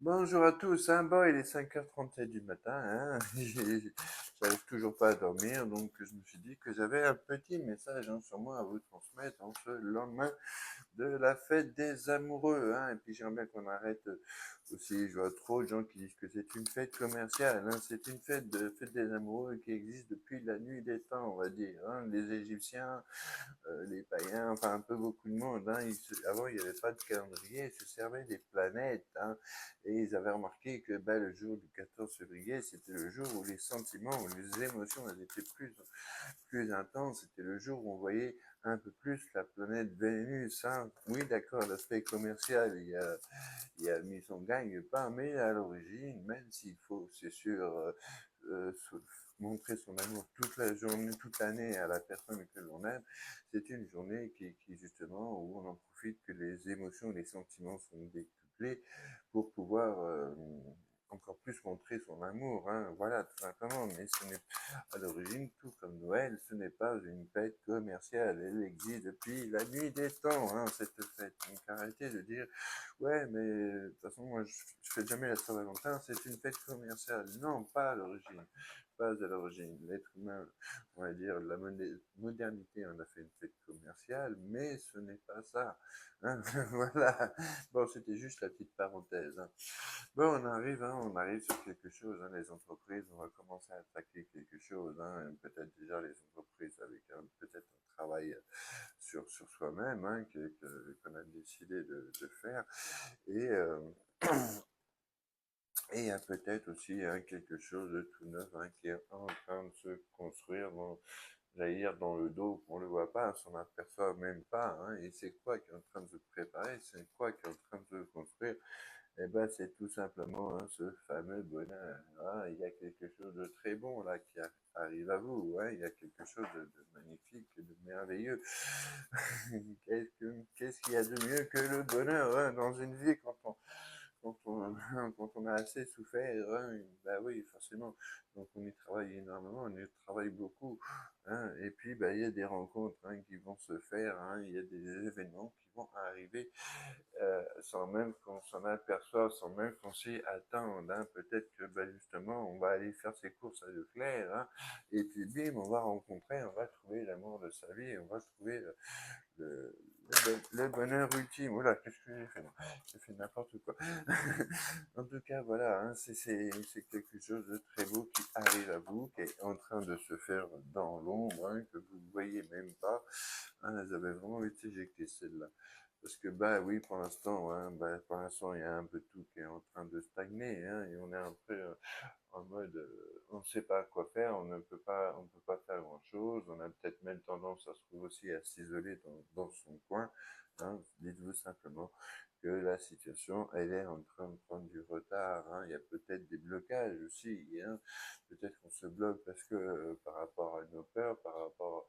Bonjour à tous, hein. Bon, il est 5h37 du matin, hein. J'arrive toujours pas à dormir, donc je me suis dit que j'avais un petit message, hein, sur moi à vous transmettre en ce lendemain de la fête des amoureux, hein. Et puis j'aimerais bien qu'on arrête aussi, je vois trop de gens qui disent que c'est une fête commerciale, hein. C'est une fête des amoureux qui existe depuis la nuit des temps, on va dire, hein. Les Égyptiens, les païens, enfin un peu beaucoup de monde, hein. Avant, il n'y avait pas de calendrier, ils se servaient des planètes, hein. Et ils avaient remarqué que ben, le jour du 14 février, c'était le jour où les sentiments, où les émotions elles étaient plus intenses. C'était le jour où on voyait un peu plus la planète Vénus, hein. Oui, d'accord, l'aspect commercial, il a mis son gagne-pain, mais à l'origine, même s'il faut, c'est sûr, euh, montrer son amour toute la journée, toute l'année à la personne que l'on aime, c'est une journée qui justement, où on en profite que les émotions, les sentiments sont décuplés pour pouvoir encore plus montrer son amour, hein. Voilà, tout simplement. Mais ce n'est à l'origine, tout comme Noël, ce n'est pas une fête commerciale. Elle existe depuis la nuit des temps, hein, cette fête. Donc arrêtez de dire, ouais, mais de toute façon, moi, je fais jamais la Saint-Valentin, c'est une fête commerciale. Non, pas à l'origine. Pas à l'origine. L'être humain, on va dire, la modernité en a fait une fête commerciale, mais ce n'est pas ça, hein. Voilà. Bon, c'était juste la petite parenthèse, hein. Bon, on arrive sur quelque chose, hein, les entreprises, on va commencer à attaquer quelque chose, hein, peut-être déjà les entreprises avec peut-être un travail sur soi-même, hein, qu'on a décidé de faire, et et il y a peut-être aussi, hein, quelque chose de tout neuf, hein, qui est en train de se construire j'allais dire dans le dos, on le voit pas, on s'en aperçoit même pas, hein, et c'est quoi qui est en train de se préparer, c'est quoi qui est en train de se construire. Eh ben, c'est tout simplement, hein, ce fameux bonheur, hein. Il y a quelque chose de très bon là qui arrive à vous, hein. Il y a quelque chose de magnifique, de merveilleux. Qu'est-ce qu'il y a de mieux que le bonheur, hein, dans une vie quand on, quand on a assez souffert, hein, bah oui, forcément. Donc on y travaille énormément, on y travaille beaucoup, hein. Et puis bah, il y a des rencontres, hein, qui vont se faire, hein. Il y a des événements qui vont arriver sans même qu'on s'en aperçoive, sans même qu'on s'y attende, hein. Peut-être que bah, justement, on va aller faire ses courses à Leclerc, hein, et puis bim, on va rencontrer, on va trouver l'amour de sa vie, on va trouver le, le bonheur ultime. Oula, qu'est-ce que j'ai fait? J'ai fait n'importe quoi. En tout cas, voilà, hein, c'est quelque chose de très beau qui arrive à vous, qui est en train de se faire dans l'ombre, hein, que vous ne voyez même pas. Hein, elles avaient vraiment été éjectées, celles-là. Parce que bah oui, pour l'instant, hein, bah, pour l'instant, il y a un peu tout qui est en train de stagner, hein, et on est un peu en mode, on ne sait pas quoi faire, on ne peut pas faire grand-chose. On a peut-être même tendance à se trouver aussi à s'isoler dans son coin, hein. Dites-vous simplement que la situation, elle est en train de prendre du retard, hein. Il y a peut-être des blocages aussi, hein. Peut-être qu'on se bloque parce que par rapport à nos peurs, par rapport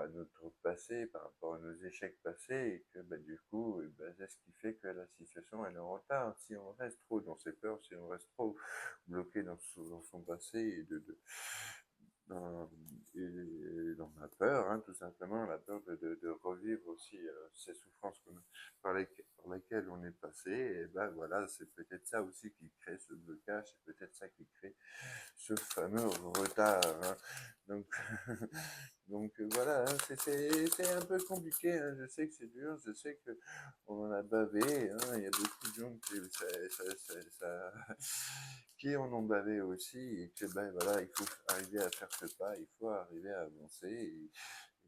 à notre passé, par rapport à nos échecs passés, et que bah, du coup, bah, c'est ce qui fait que la situation elle est en retard. Si on reste trop dans ses peurs, si on reste trop bloqué dans son passé dans, dans la peur, hein, tout simplement, la peur de revivre aussi ces souffrances par lesquelles on est passé, et ben voilà, c'est peut-être ça aussi qui crée ce blocage, c'est peut-être ça qui crée ce fameux retard, hein. Donc, voilà, hein, c'est un peu compliqué, hein. Je sais que c'est dur, je sais que on en a bavé, hein. Il y a beaucoup de gens qui en ont bavé aussi, et que ben voilà, il faut arriver à faire ce pas, il faut arriver à avancer et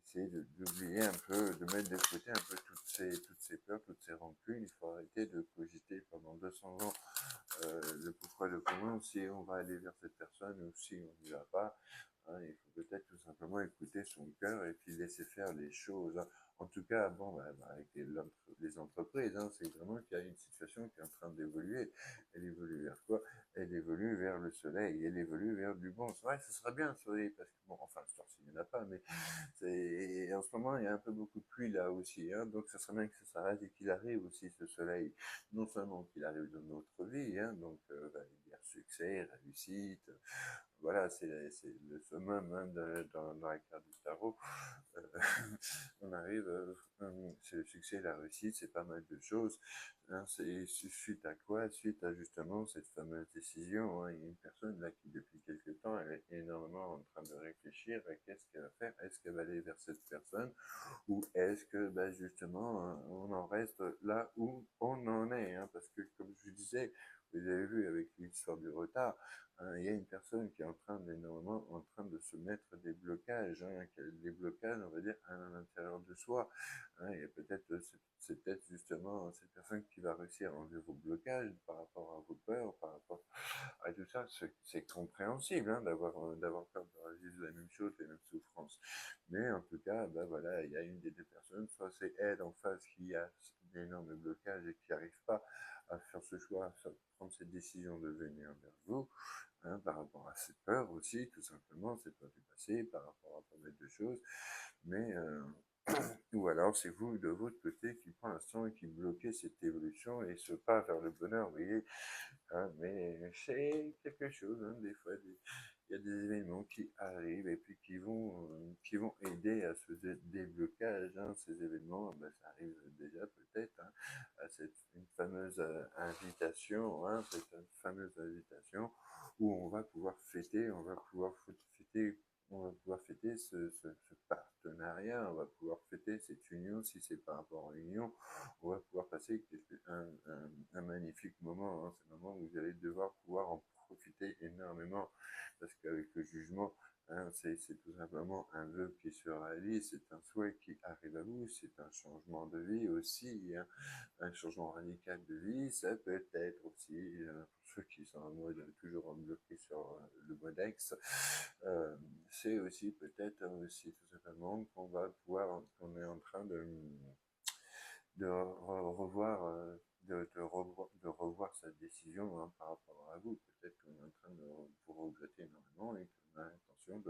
essayer d'oublier un peu, de mettre de côté un peu toutes ces peurs, toutes ces rancunes. Il faut arrêter de cogiter pendant 200 ans le pourquoi, le comment, si on va aller vers cette personne ou si on n'y va pas, hein. Il faut peut-être tout simplement écouter son cœur et puis laisser faire les choses, hein. En tout cas, bon, bah, avec les entreprises, hein, c'est vraiment qu'il y a une situation qui est en train d'évoluer. Elle évolue vers quoi? Elle évolue vers le soleil, elle évolue vers du bon. C'est vrai, ce serait bien le soleil, parce que, bon, enfin, il n'y en a pas, mais en ce moment, il y a un peu beaucoup de pluie là aussi, hein, donc ça serait bien que ça s'arrête et qu'il arrive aussi ce soleil. Non seulement qu'il arrive dans notre vie, hein, donc bah, dire succès, réussite, voilà, c'est le summum hein, dans la carte du tarot. Euh, on arrive, c'est le succès, la réussite, c'est pas mal de choses. Hein, c'est suite à quoi? Suite à justement cette fameuse décision. Hein. Il y a une personne là qui depuis quelque temps, elle est énormément en train de réfléchir à qu'est-ce qu'elle va faire. Est-ce qu'elle va aller vers cette personne ou est-ce que ben, justement on en reste là où on en est hein, parce que comme je disais, vous avez vu avec l'histoire du retard, hein, il y a une personne qui est en train d'énormément en train de se mettre des blocages, hein, des blocages on va dire à l'intérieur de soi. Hein, et peut-être c'est peut-être justement cette personne qui va réussir à enlever vos blocages par rapport à vos peurs, par rapport à tout ça. C'est compréhensible hein, d'avoir peur de vivre la même chose, les mêmes souffrances. Mais en tout cas, ben voilà, il y a une des deux personnes, soit c'est elle en face qui a d'énormes blocages et qui n'arrive pas à faire ce choix, à prendre cette décision de venir vers vous, hein, par rapport à ses peurs aussi, tout simplement, ses peurs du passé, par rapport à pas mal de choses. Mais ou alors c'est vous de votre côté qui pour l'instant qui bloquez cette évolution et ce pas vers le bonheur, vous voyez, hein, mais c'est quelque chose, hein, des fois, il y a des événements qui arrivent et puis qui vont aider à ce déblocage. Hein, ces événements, ben, ça arrive déjà peut-être hein, à cette une fameuse invitation, hein, cette fameuse invitation où on va pouvoir fêter, on va pouvoir fêter ce partenariat, on va pouvoir fêter cette union si c'est par rapport à l'union, on va pouvoir passer un magnifique moment. Hein. C'est un moment où vous allez devoir pouvoir en profiter énormément parce qu'avec le jugement, hein, c'est tout simplement un vœu qui se réalise, c'est un souhait qui arrive à vous, c'est un changement de vie aussi, hein, un changement radical de vie. Ça peut être aussi, pour ceux qui sont en mode toujours bloqués sur le mode ex, euh, c'est aussi peut-être aussi tout simplement qu'on va pouvoir, qu'on est en train de revoir, de revoir sa décision hein, par rapport à vous. Peut-être qu'on est en train de vous regretter énormément et qu'on a l'intention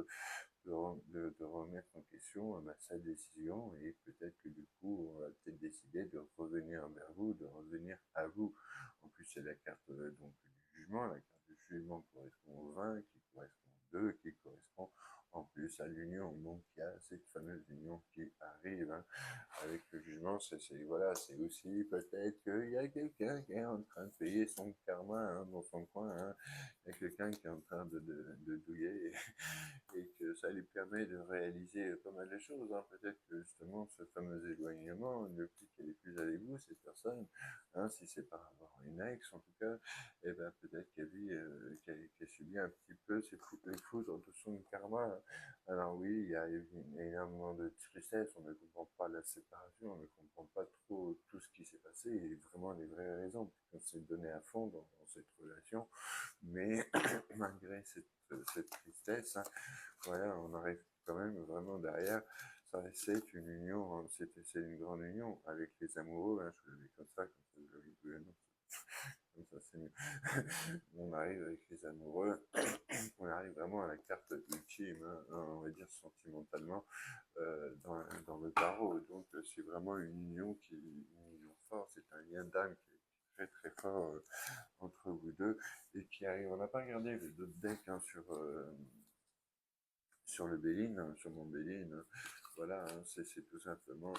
de remettre en question bah, sa décision et peut-être que du coup, on va peut-être décider de revenir vers vous, de revenir à vous. En plus, c'est la carte donc, du jugement. La carte du jugement correspond au 20, qui correspond au 2, qui correspond en plus à l'union. Donc, il y a cette fameuse union qui arrive. Hein avec le jugement, voilà, c'est aussi peut-être qu'il y a quelqu'un qui est en train de payer son karma hein, dans son coin. Hein. Il y a quelqu'un qui est en train de douiller et que ça lui permet de réaliser pas mal de choses. Hein. Peut-être que justement ce fameux éloignement, depuis qu'elle est plus avec vous, cette personne, hein, si c'est par rapport à une ex en tout cas, et ben peut-être qu'elle vit, qu'elle subit un petit peu les foudres de son karma. Hein. Alors oui, il y a énormément de tristesse, on ne comprend pas la séparation, on ne comprend pas trop tout ce qui s'est passé et vraiment les vraies raisons, on s'est donné à fond dans cette relation, mais malgré cette tristesse, hein, voilà, on arrive quand même vraiment derrière. Ça, c'est une union, hein, c'est une grande union avec les amoureux. Hein, je le vis comme ça vous l'avez vu, non, comme ça c'est mieux. On arrive avec les amoureux, on arrive vraiment à la carte ultime, hein, on va dire sentimentalement, dans le tarot. Donc c'est vraiment une union forte, c'est un lien d'âme qui est très très fort entre vous deux et qui arrive. On n'a pas regardé les autres decks hein, sur le Béline, hein, sur mon Béline. Hein. Voilà, hein, c'est tout simplement,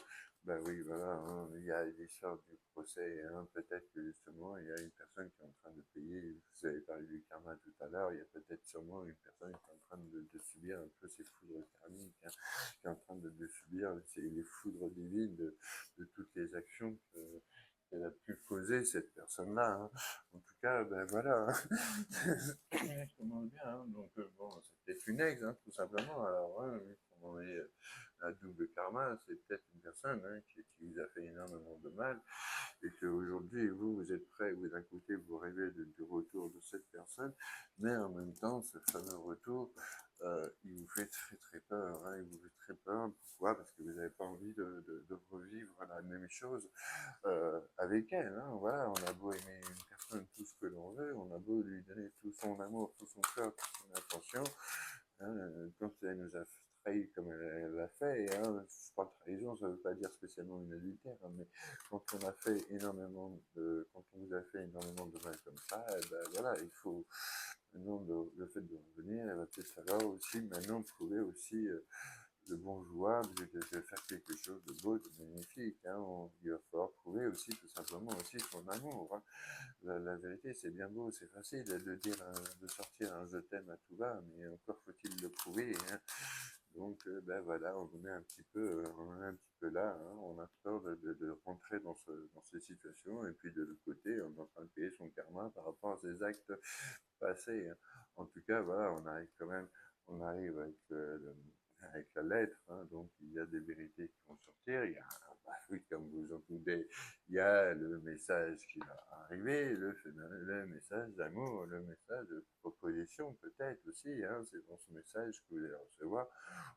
bah oui, voilà, hein, il y a l'histoire du procès, hein, peut-être que justement, il y a une personne qui est en train de payer, vous avez parlé du karma tout à l'heure, il y a peut-être sûrement une personne qui est en train de subir un peu ces foudres karmiques, hein, qui est en train de subir les foudres divines de toutes les actions qu'elle a pu poser, cette personne-là. Hein. En tout cas, ben voilà. Je commence bien. Hein. Donc, bon, c'est peut-être une ex, hein, tout simplement. Alors, hein, vu qu'on en est à double karma, c'est peut-être une personne hein, qui vous a fait énormément de mal et qu'aujourd'hui, vous êtes prêt, vous d'un côté, vous rêvez du retour de cette personne, mais en même temps, ce fameux retour, il vous fait très très peur. Hein, il vous fait très peur. Pourquoi? Parce que vous n'avez pas envie de revivre la même chose avec elle. Hein, voilà, on a beau aimer une personne tout ce que l'on veut, on a beau lui donner tout son amour, tout son cœur, toute son attention. Hein, quand elle nous a trahi comme elle l'a fait, hein, je parle de trahison, ça ne veut pas dire spécialement une adultère, hein, mais quand on a fait énormément quand on vous a fait énormément de mal comme ça, eh ben voilà, Maintenant, le fait de revenir, elle va peut-être falloir aussi maintenant trouver aussi de bon joueur, de faire quelque chose de beau, de magnifique. Hein. Il va falloir trouver aussi tout simplement aussi son amour. Hein. La vérité, c'est bien beau, c'est facile de dire, de sortir un je t'aime à tout va, mais encore faut-il le prouver. Hein. Donc, ben voilà, on est un petit peu là, hein, on a peur de rentrer dans ces situations, et puis de l'autre côté, on est en train de payer son karma par rapport à ses actes passés. Hein. En tout cas, voilà, on arrive quand même, on arrive avec la lettre, hein, donc il y a des vérités qui vont sortir, il y a, bah, oui, comme vous entendez, il y a le message qui va arriver, le message d'amour, le message de proposition peut-être aussi, hein, c'est dans ce message que vous allez recevoir,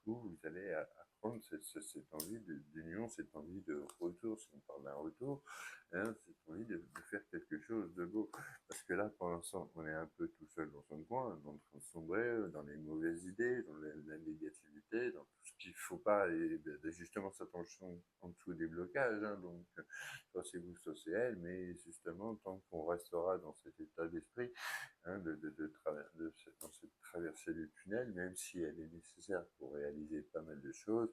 où vous allez apprendre cette envie d'union, cette envie de retour, si on parle d'un retour, hein, cette envie de faire quelque chose de beau. Parce que là, pour l'instant, on est un peu tout seul dans son coin, en train de sombrer dans les mauvaises idées, dans la négativité, dans tout ce qu'il ne faut pas, et justement, ça tombe en dessous des blocages, hein, donc soit c'est vous, soit c'est elle, mais justement, tant qu'on restera dans cet état d'esprit, hein, dans cette traversée du tunnel, même si elle est nécessaire pour réaliser pas mal de choses,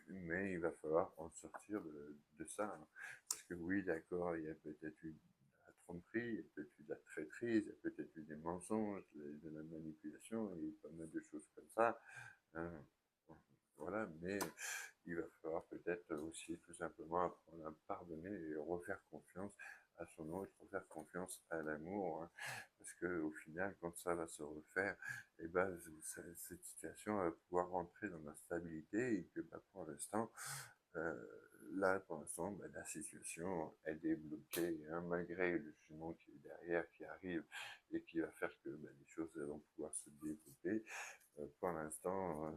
mais il va falloir en sortir de ça. Hein. Parce que oui, d'accord, il y a peut-être eu de la tromperie, il y a peut-être eu de la traîtrise, il y a peut-être eu des mensonges, de la manipulation, il y a eu pas mal de choses comme ça. Hein. Voilà, mais il va falloir peut-être aussi tout simplement apprendre à pardonner et refaire confiance à son autre, refaire confiance à l'amour, hein, parce que au final, quand ça va se refaire, et ben, cette situation va pouvoir rentrer dans la stabilité et que bah, pour l'instant, euh, là, pour l'instant, bah, la situation, elle est bloquée, hein, malgré le jugement qui est derrière, qui arrive et qui va faire que bah, les choses vont pouvoir se développer. Pour l'instant,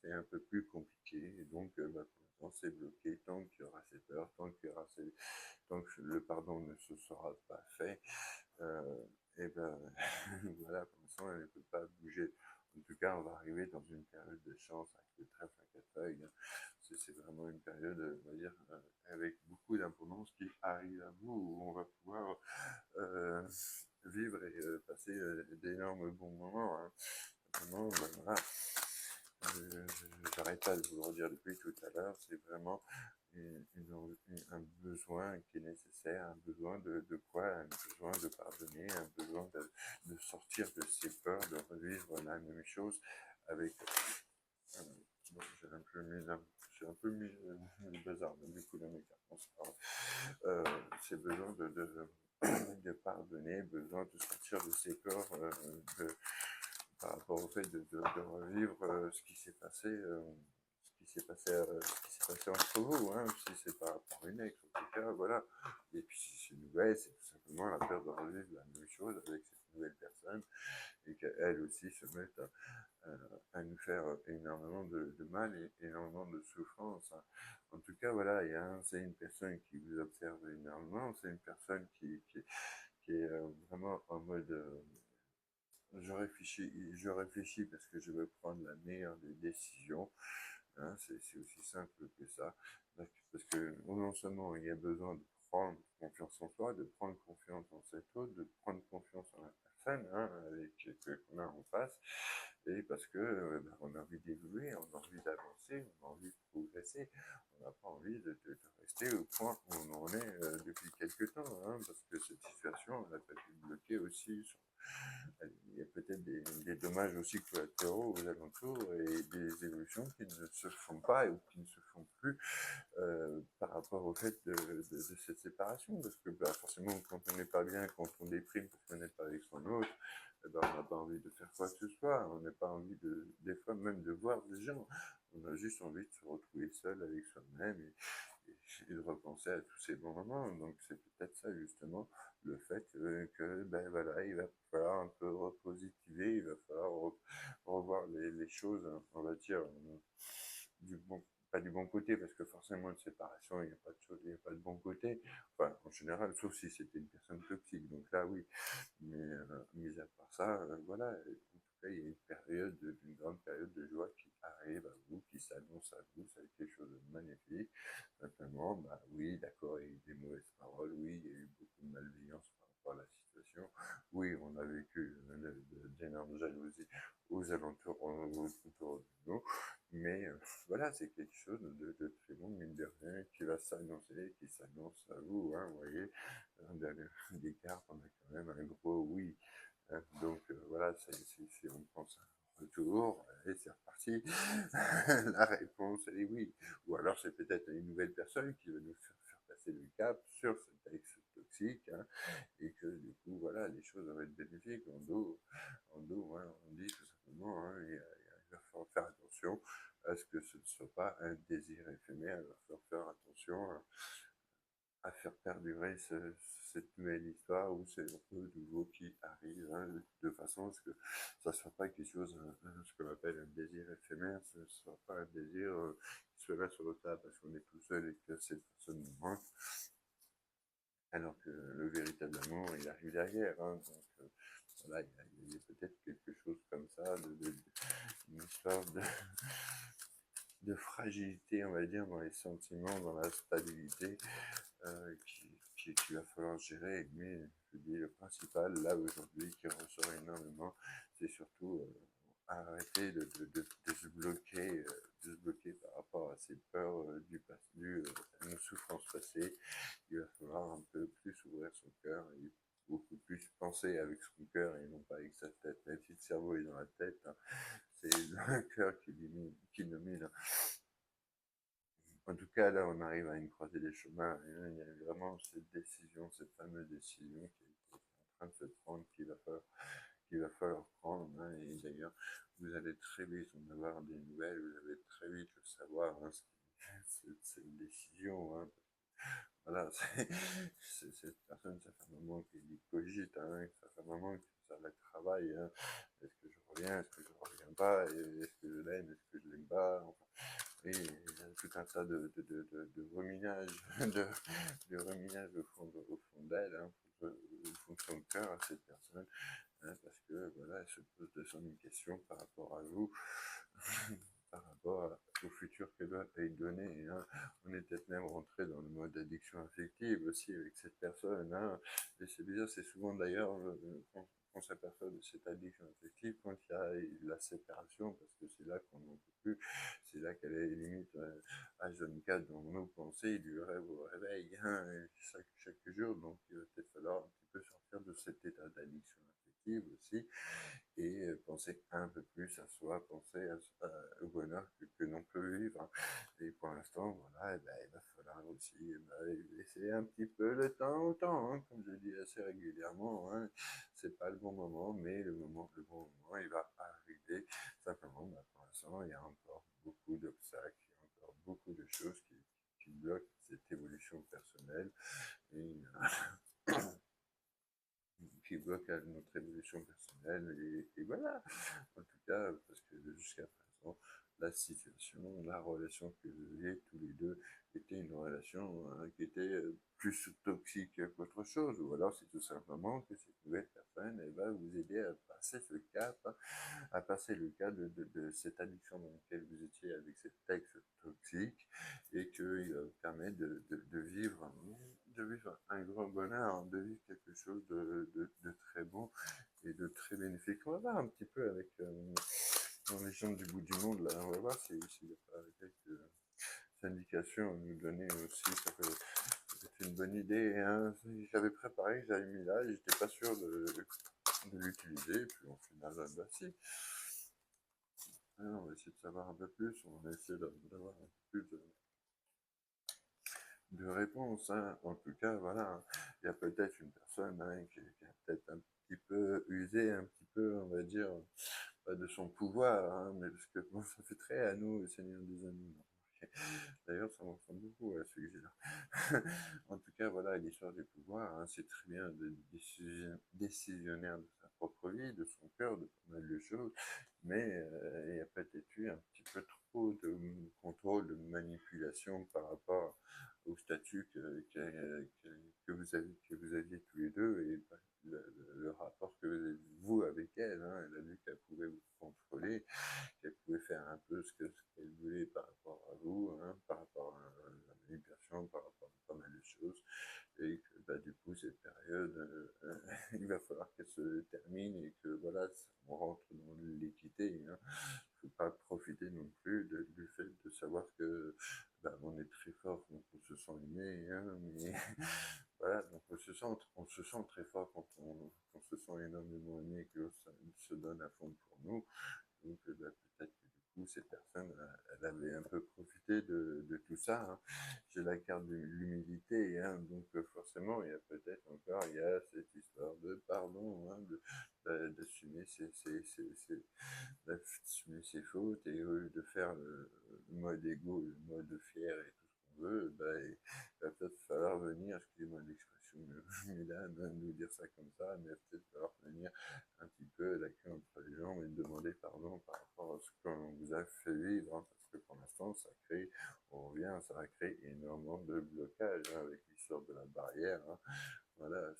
c'est un peu plus compliqué. Et donc, bah, pour l'instant, c'est bloqué. Tant qu'il y aura ces peurs, tant que le pardon ne se sera pas fait, et ben voilà, pour l'instant, elle ne peut pas bouger. En tout cas, on va arriver dans une période de chance avec le trèfle à quatre feuilles. Hein. C'est vraiment une période, on va dire, avec beaucoup d'importance qui arrive à vous, où on va pouvoir euh, vivre et passer d'énormes bons moments. Hein. Vraiment, ben, voilà. J'arrête pas de vous le redire depuis tout à l'heure, c'est vraiment un besoin qui est nécessaire, un besoin de quoi? Un besoin de pardonner, un besoin de sortir de ses peurs, de revivre la même chose avec... Euh, bon, j'ai un peu mis le bazar, mais du coup là, mes cartons, c'est pas grave. C'est besoin de pardonner, besoin de sortir de ses peurs, par rapport au fait de revivre ce qui s'est passé, ce qui s'est passé entre vous, hein, si c'est par rapport à une ex, en tout cas, voilà. Et puis si c'est une nouvelle, c'est tout simplement la peur de revivre la même chose avec cette nouvelle personne et qu'elle aussi se mette à nous faire énormément de mal et énormément de souffrance. Hein. En tout cas, voilà, c'est une personne qui vous observe énormément, c'est une personne qui est vraiment en mode je réfléchis parce que je veux prendre la meilleure des décisions. Hein, c'est aussi simple que ça. Parce que non seulement il y a besoin de prendre confiance en soi, de prendre confiance en cet autre, de prendre confiance en la personne hein, qu'on a en face, et parce que bah, on a envie d'évoluer, on a envie d'avancer, on a envie de progresser, on n'a pas envie de rester au point où on en est depuis quelques temps, hein, parce que cette situation, elle a peut être bloquée aussi sur il y a peut-être des dommages aussi collatéraux aux alentours et des évolutions qui ne se font pas ou qui ne se font plus par rapport au fait de cette séparation. Parce que bah, forcément, quand on n'est pas bien, quand on déprime parce qu'on n'est pas avec son autre, eh ben, on n'a pas envie de faire quoi que ce soit. On n'a pas envie des fois même de voir des gens. On a juste envie de se retrouver seul avec soi-même et de repenser à tous ces bons moments. Donc c'est peut-être ça justement le fait que ben voilà, il va falloir un peu repositiver, il va falloir revoir les choses, on va dire, du bon, pas du bon côté, parce que forcément une séparation, il n'y a pas de chose, il n'y a pas de bon côté. Enfin, en général, sauf si c'était une personne toxique, donc là oui. Mais mis à part ça, voilà, en tout cas, il y a une grande période de joie qui arrive à vous, qui s'annonce à vous, c'est quelque chose de magnifique. Simplement, bah oui, d'accord, il y a eu des mauvaises paroles, oui, il y a eu beaucoup de malveillance par rapport à la situation, oui, on a vécu d'énormes jalousies aux alentours, autour de nous, mais voilà, c'est quelque chose de très bon, mine de rien, qui va s'annoncer, qui s'annonce à vous, hein, vous voyez, derrière des cartes, on a quand même un gros oui, hein, donc voilà, on pense à un retour, et c'est reparti, la réponse elle est oui, ou alors c'est peut-être une nouvelle personne qui va nous faire passer le cap sur cet ex toxique, hein, et que du coup, voilà, les choses vont être bénéfiques. Hein, on dit tout simplement, hein, il va falloir faire attention à ce que ce ne soit pas un désir éphémère, il va falloir faire attention à faire perdurer cette nouvelle histoire ou ces peu nouveau qui arrive, hein, de façon à ce que ça ne soit pas quelque chose, ce qu'on appelle un désir éphémère, ce ne soit pas un désir qui soit là sur le tas parce qu'on est tout seul et que cette personne nous manque, alors que le véritable amour, il arrive derrière. Hein, donc voilà, il y a peut-être quelque chose comme ça, une histoire de fragilité, on va dire, dans les sentiments, dans la stabilité, qu'il va falloir gérer. Mais je dis, le principal, là, aujourd'hui, qui ressort énormément, c'est surtout arrêter de se bloquer, par rapport à ces peurs du passé, à nos souffrances passées. Il va falloir un peu plus ouvrir son cœur et beaucoup plus penser avec son cœur et non pas avec sa tête. Même si le cerveau est dans la tête, hein, c'est le cœur qui domine. En tout cas, là, on arrive à une croisée des chemins. Et il y a vraiment cette décision, cette fameuse décision qui est en train de se prendre, qu'il va falloir prendre. Hein. Et d'ailleurs, vous allez très vite en avoir des nouvelles, vous allez très vite le savoir, hein, c'est une décision. Hein. Voilà, cette personne, ça fait un moment qu'il cogite, hein, ça fait un moment que ça la travaille. Hein. Est-ce que je reviens, est-ce que je ne reviens pas, est-ce que je l'aime, est-ce que je l'aime pas, enfin, et il y a tout un tas de reminage, de reminage au fond d'elle, hein, au fond de son cœur à cette personne, hein, parce que voilà, elle se pose de son une question par rapport à vous, par rapport au futur qu'elle doit y donner. Hein. On est peut-être même rentré dans le mode addiction affective aussi avec cette personne. Hein. Et c'est bizarre, c'est souvent d'ailleurs qu'on s'aperçoit de cette addiction affective quand il y a la séparation, parce que c'est là qu'on n'en peut plus, c'est là qu'elle est limite H24 dans nos pensées, du rêve au réveil, hein, chaque jour. Donc il va peut-être falloir un petit peu sortir de cet état d'addiction affective aussi et penser un peu plus à soi, penser au bonheur que l'on peut vivre. Et pour l'instant, voilà, eh ben, il va falloir aussi laisser un petit peu le temps au temps, hein, comme je dis assez régulièrement. Hein. C'est pas le bon moment, mais le bon moment, il va arriver. Simplement, bah, pour l'instant, il y a encore beaucoup d'obstacles, il y a encore beaucoup de choses qui bloquent cette évolution personnelle. Et, qui bloque à notre évolution personnelle. Et voilà, en tout cas, parce que jusqu'à présent, la situation, la relation que vous aviez tous les deux était une relation qui était plus toxique qu'autre chose. Ou alors c'est tout simplement que cette nouvelle personne elle va vous aider à passer ce cap, hein, à passer le cas de cette addiction dans laquelle vous étiez avec cet ex toxique et qu'il va vous permettre de vivre un grand bonheur, de vivre quelque chose de très bon et de très bénéfique. On va voir un petit peu avec dans les gens du bout du monde, là, on va voir s'il n'y a pas quelques indications à nous donner aussi, ça peut être une bonne idée. Hein. J'avais préparé, j'avais mis là, et j'étais pas sûr de l'utiliser, puis au final, bah si. Alors, on va essayer de savoir un peu plus, on va essayer d'avoir un peu plus de réponses. Hein. En tout cas, voilà, il y a peut-être une personne hein, qui a peut-être un petit peu usé, un petit peu, on va dire, pas de son pouvoir, hein, mais parce que bon, ça fait très à nous, le Seigneur des Anneaux. D'ailleurs, ça m'en ressemble beaucoup à celui-là. En tout cas, voilà, l'histoire du pouvoir, hein, c'est très bien de décisionnaire de sa propre vie, de son cœur, de pas mal de choses, mais il y a peut-être eu un petit peu trop de contrôle, de manipulation par rapport au statut que vous aviez tous les deux et le rapport que vous avez, vous avec elle. Hein, elle a vu qu'elle pouvait vous contrôler, qu'elle pouvait faire un peu ce qu'elle voulait par rapport à vous, hein, par rapport à la manipulation, par rapport à pas mal de choses, et que bah, du coup cette période, il va falloir qu'elle se termine et que voilà, on rentre dans l'équité, hein. Il ne faut pas profiter non plus du fait de savoir que ben, on est très fort quand on se sent aimé, hein, mais voilà, donc on se sent très fort quand on se sent énormément aimé, que ça se donne à fond pour nous. Donc bah, peut-être que du coup, cette personne, elle avait un peu profité de tout ça, hein. J'ai la carte de l'humilité, hein, donc forcément, il y a peut-être encore, il y a cette histoire de pardon, hein, d'assumer d'assumer ses fautes et de faire le mode égo, le mode fier et tout ce qu'on veut, bah, il va peut-être falloir venir, excusez-moi l'expression Milan, hein, nous dire ça comme ça, mais il va peut-être falloir venir un petit peu la queue entre les jambes et demander pardon par rapport à ce qu'on vous a fait vivre, hein, parce que pour l'instant, ça crée, on revient, ça a créé énormément de blocages, hein, avec l'histoire de la barrière, hein. Voilà,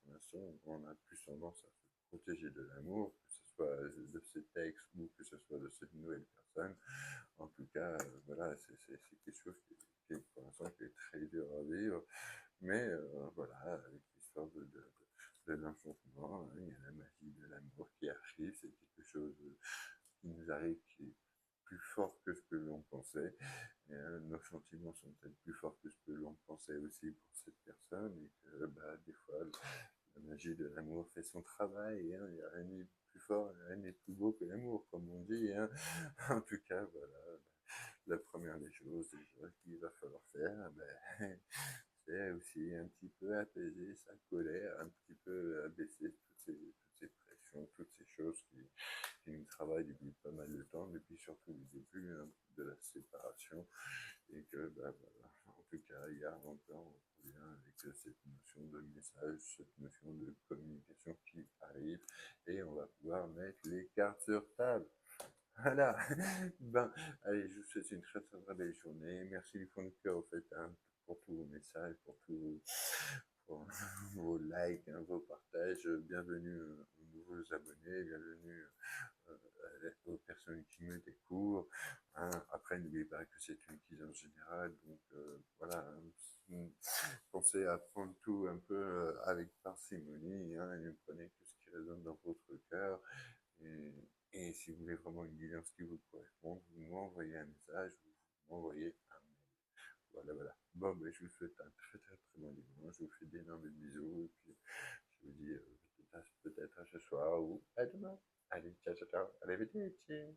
pour l'instant, on a plus tendance à se protéger de l'amour, que ce soit de cet ex ou que ce soit de cette nouvelle personne. En tout cas, voilà, c'est quelque chose pour l'instant, qui est très dur à vivre. Mais voilà, avec l'histoire de l'enchantement, hein, il y a la magie de l'amour qui arrive, c'est quelque chose qui nous arrive qui est plus fort que ce que l'on pensait. Et, nos sentiments sont peut-être plus forts que ce que l'on pensait aussi pour cette personne, et que bah, des fois, la magie de l'amour fait son travail, hein, il n'y a rien n'est plus fort, rien n'est plus beau que l'amour, comme on dit, hein. En tout cas, voilà, la première des choses déjà qu'il va falloir faire, ben, c'est aussi un petit peu apaiser sa colère, un petit peu abaisser toutes ces pressions, toutes ces choses qui nous travaillent depuis pas mal de temps, depuis surtout le début, hein, de la séparation, et que bah, voilà, en tout cas, il y a encore, on revient avec cette notion de message, cette notion de communication qui arrive, et on va pouvoir mettre les cartes sur table. Voilà. Ben, allez, je vous souhaite une très très belle journée. Merci du fond du cœur, au fait, hein, pour tous vos messages, pour vos likes, hein, vos partages. Bienvenue aux nouveaux abonnés, bienvenue aux personnes qui me découvrent, hein. Après, n'oubliez pas que c'est une guidance générale, donc voilà, hein, pensez à prendre tout un peu avec parcimonie, hein, et prenez tout ce qui résonne dans votre cœur. Et, et si vous voulez vraiment une guidance qui vous correspond, vous m'envoyez un message, vous m'envoyez un mail. Voilà, voilà. Bon, ben, je vous souhaite un très très très bon dimanche. Je vous fais d'énormes bisous. Et puis, je vous dis peut-être à ce soir ou à demain. Allez, ciao, ciao, ciao. Arrivederci.